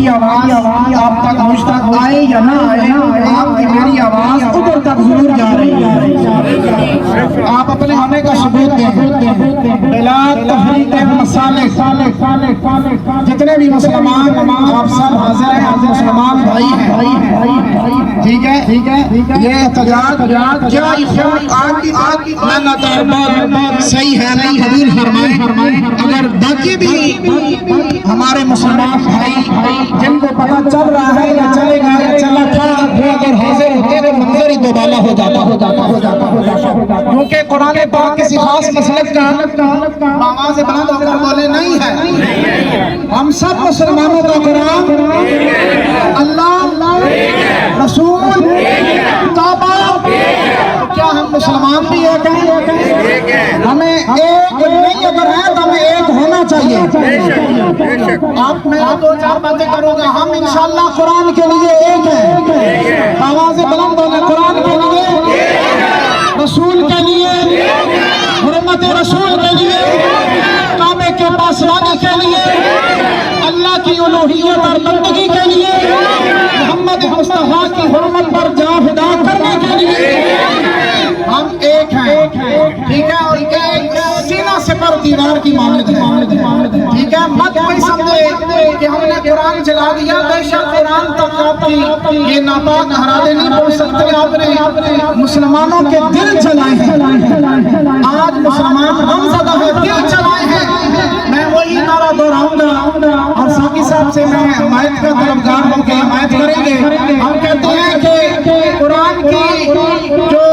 میری آواز آپ تک مجھ تک آئے یا نہ آئے، آپ کی میری آواز ادھر تک ضرور جا رہی ہے۔ آپ اپنے ہونے کا ثبوت دیں بلا تفریق مسالک۔ جتنے بھی مسلمان آپ سب حاضر ہیں، آپ مسلمان بھائی ہیں، ٹھیک ہے؟ یہ احتجاج کیا آج کی محنت صحیح ہے، نہیں قبول فرمائے۔ اگر باقی بھی ہمارے مسلمان بھائی جن کو پتہ چل رہا ہے یا چلے گا یا چلا تھا، وہ اگر حاضر ہوتے تو منظر ہی دوبالا ہو جاتا، کیونکہ قرآن پاک کسی خاص مسلک کا آواز بلند ہو کر بولے نہیں ہے۔ ہم سب مسلمانوں کا قرآن اللہ رسول کعبہ، کیا ہم مسلمان بھی ایک ہیں؟ ہمیں ایک نہیں اگر ہے تو ہمیں ایک ہونا چاہیے۔ آپ میں دو چار باتیں کروں گا، ہم انشاءاللہ قرآن کے لیے ایک ہیں، آواز بلند ہونے قرآن کے لیے، رسول کے لیے، حرمت رسول کے لیے، کعبے کے پاسبانی کے لیے، اللہ کی الوہیت اور بندگی کے لیے، محمد مصطفیٰ کی حرمت پر جان فدا کرنے کے لیے ہم ایک ہیں، ٹھیک ہے؟ اور ایک سینہ سے پر دیوار کی مانند ہے، ٹھیک ہے؟ مت کوئی سمجھے کہ ہم نے قرآن چلا دیا، بے شک قرآن تک آپ کی یہ ناپاک حرارے نہیں پہنچ سکتے۔ آپ نے مسلمانوں کے دل چلائے ہیں، آج مسلمان غم زدہ ہے، دل چلائے ہیں۔ میں وہی نعرہ دہراؤں گا اور ساقی صاحب سے میں حمایت کا طلبگار ہوں کہ حمایت کریں گے۔ ہم کہتے ہیں کہ قرآن کی جو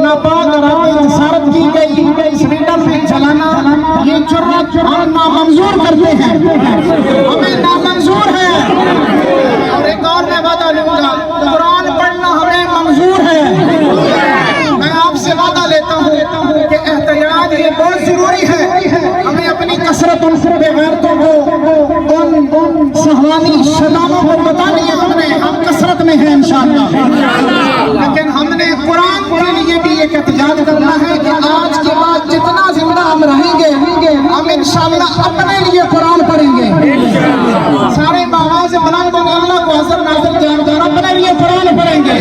ناپاک حرارت جسارت کی گئی سلنڈر میں چلانا، یہ جرات ہم نامنظور کرتے ہیں، ہمیں نامنظور ہے۔ اور ایک اور میں وعدہ لوں گا، قرآن پڑھنا ہمیں منظور ہے۔ میں آپ سے وعدہ لیتا ہوں کہ احتجاج یہ بہت ضروری ہے۔ ہمیں اپنی کثرت ان بے غیرتوں کو، ان سہوانی شیطانوں کو بتانی ہے، ہم کثرت میں ہیں انشاءاللہ، لیکن ہم نے قرآن کے لیے بھی ایک احتجاج کرنا ہے کہ آج کے بعد جتنا زندہ ہم رہیں گے، ہم انشاءاللہ اپنے لیے قرآن پڑھیں گے۔ سارے آواز بلند ہوگا، اللہ کو حضر ناظر جاندار اپنے لیے قرآن پڑھیں گے،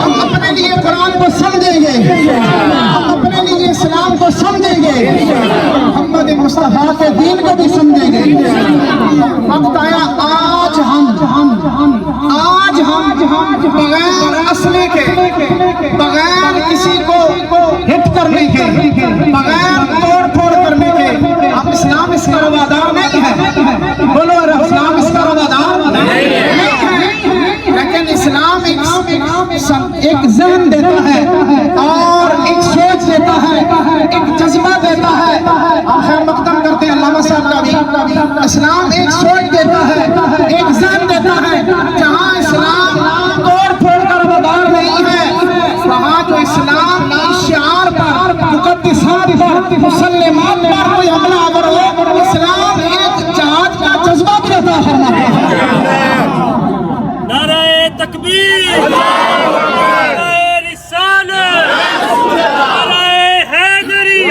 ہم اپنے لیے قرآن کو سمجھیں گے، ہم اپنے لیے اسلام کو سمجھیں گے، محمد مصطفیٰ کے دین کو بھی سمجھیں گے۔ وقت آیا آج ہم بغیر اسلحے کے، بغیر کسی کو ہٹ کرنے کے، بغیر توڑ پھوڑ کرنے کے، ہم اسلام اس کا روادار نہیں ہے۔ بولو اسلام اس کا روادار نہیں ہے، لیکن اسلام ایک ذہن دیتا ہے اور ایک سوچ دیتا ہے، ایک جذبہ دیتا ہے۔ خیر مقدم کرتے ہیں علامہ صاحب کا بھی۔ اسلام ایک سوچ دیتا ہے، ایک ذہن دیتا ہے۔ جہاں اسلام توڑ پھوڑ کا روادار نہیں ہے، وہاں جو اسلام کی شعار پر، مقدسات پر، مسلمات پر کوئی حملہ آور ہو، اسلام ایک جہاد کا جذبہ بھی عطا فرماتا ہے۔ نعرہ تکبیر، نعرہ رسالت، نعرہ حیدری۔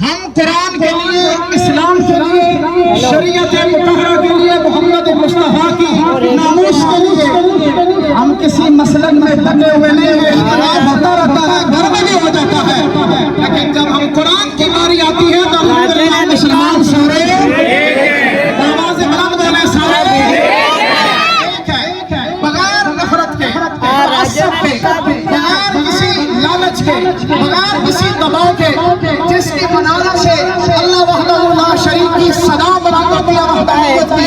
ہم قرآن کے لیے، اسلام کے لیے، شریعت مطہرہ کے لیے، محمد مصطفیٰ کی ناموس کے لیے ہم کسی مسلک میں بنے ہوئے نہیں ہیں۔ اختلاف ہوتا رہتا ہے، گھر میں بھی ہو جاتا ہے، لیکن جب ہم قرآن کی باری آتی ہے تو الحمدللہ مسلمان سارے آواز بلند ہونے سارے ایک ہے، بغیر نفرت کے، تعصب کے، بغیر کسی لالچ کے، بغیر کسی دباؤ کے، جس کی منارہ سے اللہ وحدہ لا شریک کی صدا بلند ہوتی ہے، وحدانیت کی،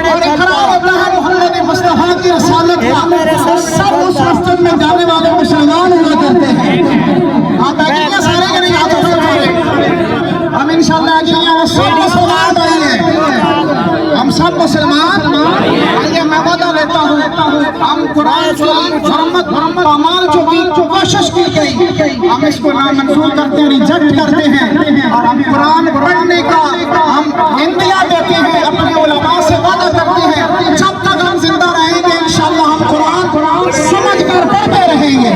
اور اقرار ہوتا ہے محمد مصطفیٰ کی رسالت کا، سب اس مسجد میں جانے والے مسلمان ہوا کرتے ہیں۔ آپ آگے سارے کے نہیں آتے ہوئے، ہم انشاءاللہ آگے سب مسلمان آئیے، ہم سب مسلمان آئیے۔ میں وعدہ لیتا ہوں، ہم قرآن محمد پامال جو کی کوشش کی گئی، ہم اس کو نامنظور کرتے ہیں، ریجیکٹ کرتے ہیں، اور ہم قرآن پڑھنے کا ہم اندیا دیتے ہیں، اپنے علماء سے وعدہ کرتے ہیں، جب تک ہم زندہ رہیں گے انشاءاللہ ہم قرآن سمجھ کر پڑھتے رہیں گے۔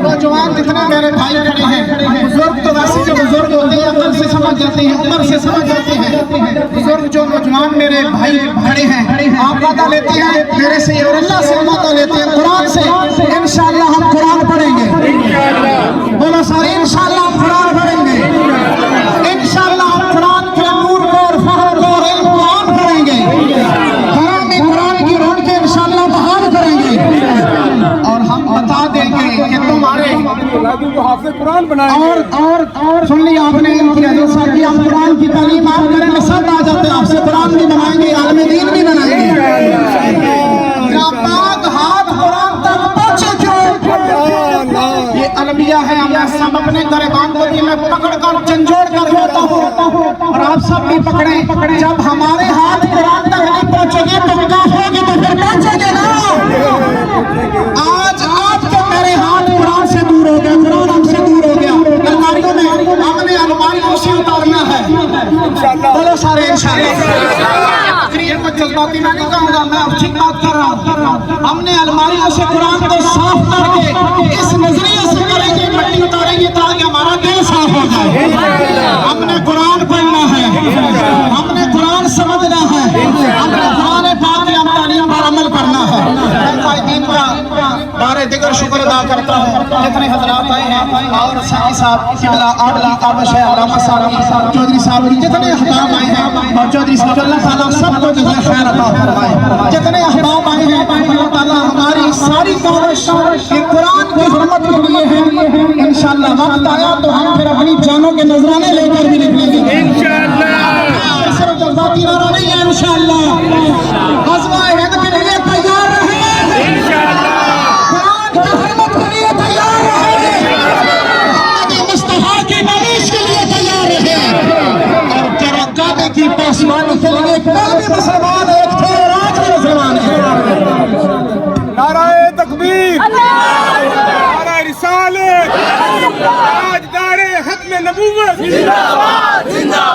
نوجوان جتنے میرے بھائی کھڑے ہیں، بزرگ تو ویسے جو بزرگ ہوتے ہیں عقل سے سمجھ جاتے ہیں، عمر سے سمجھ جاتے ہیں۔ بزرگ جو نوجوان میرے بھائی کھڑے ہیں، آپ وعدہ لیتے ہیں میرے سے اور اللہ سے وعدہ لیتے ہیں قرآن سے انشاءاللہ ہم قرآن پڑھیں گے۔ بولو سارے انشاءاللہ ہم قرآن پڑھیں گے، انشاءاللہ ہم قرآن کے نور کو اور فہم کو اور علم کو عام کریں گے، گھروں میں قرآن کی رونقیں انشاءاللہ بحال کریں گے، اور ہم بتا دیں گے کہ تمہارے اور سن لیا آپ نے کہ حضرت صاحب کی ہم قرآن کی تعلیم آپ کریں گے، سب آ جاتے ہیں آپ سے قرآن بھی بنائیں گے، عالم دین بھی بنائیں گے۔ پاک ہاتھ قرآن تک پہنچے کیوں؟ یہ المیہ ہے، ہمیں سب اپنے گریبان کو بھی میں پکڑ کر جھنجھوڑ کر ہوتا ہوں اور آپ سب بھی پکڑیں، جب ہمارے ہاتھ قرآن تک نہیں پہنچے گے تو کیا ہوگی تو پھر پہنچے گے نا۔ آج آپ کے میرے ہاتھ قرآن سے دور ہو گیا، قرآن ہم سے دور ہو گیا، الماریوں میں ہم نے الماریوں سے اتارنا ہے، بولو سارے انشاءاللہ۔ تقریر کو جذباتی میں نہیں کہوں گا، میں اچھی بات کر رہا ہوں۔ ہم نے الماریوں سے قرآن کو صاف کر کے اس نظریے سے کریں گے، مٹی اتاریں گے تاکہ ہمارا دل صاف ہو جائے۔ ہم نے قرآن پڑھنا ہے، ہم نے قرآن سمجھنا ہے، ہم نے قرآن پاک کی ہم تعلیم پر عمل کرنا ہے۔ میں قائدین کا بارے دیگر شکر ادا کرتا ہوں، جتنے حضرات آئے ہیں اور ساقی صاحب قبلہ آبلا آبش ہے، علامہ صاحب چودھری صاحب جتنے احباب آئے ہیں اور چودھری صاحب اللہ تعالیٰ سب کو جزائے خیر عطا فرمائے۔ جتنے احباب آئے ہیں اللہ تعالیٰ ہماری ساری کوشش کہ قرآن کی حرمت کے لیے ہے، انشاءاللہ وقت آیا تو ہم پھر اپنی جانوں کے نذرانے لے کر بھی نکلیں گے انشاءاللہ۔ صرف جذباتی نعرہ نہیں ہے انشاءاللہ، غزوہ ہند کے لیے تیار رہیں انشاءاللہ، قرآن کی حرمت کے لیے تیار رہیں، محمد مصطفیٰ کی نویش کے لیے تیار رہیں، اور کعبے کی پاسبانی کے لیے کل بھی مسلمان ایک تھے اور آج بھی مسلمان ہیں۔ نعرہ تکبیر، نعرہ رسالت، تاجدار ختم نبوت،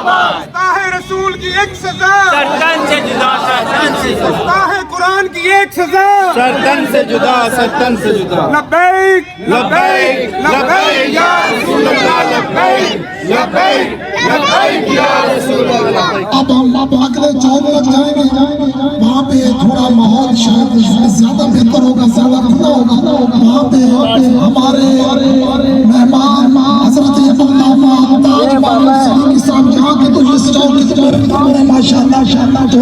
مفتاح رسول کی ایک سزا، سرتن سے جدا، سرتن سے جدا، مفتاح قرآن کی ایک سزا، سرتن سے جدا، سرتن سے جدا۔ لبیک لبیک لبیک یا رسول اللہ، لبیک لبیک لبیک یا رسول اللہ۔ اب ہم اگلے چوک تک جائیں گے، وہاں پہ تھوڑا ماحول شاید زیادہ بہتر ہوگا، زیادہ کھلا ہوگا، وہاں پہ ہمارے مہمان حضرت علامہ تاج بانی صاحب جہاں کے تو اس چوک کے پورے ماشاءاللہ، تو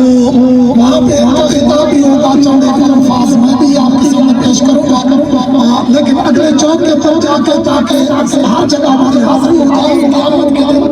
وہاں پہ خطاب بھی ہوگا چند ایک الفاظ میں بھی آپ کے سامنے پیش کروں گا، لیکن اگلے چوک کے تک جا کے تاکہ ہر جگہ ہماری حاضری ہو جائے قیامت کے دن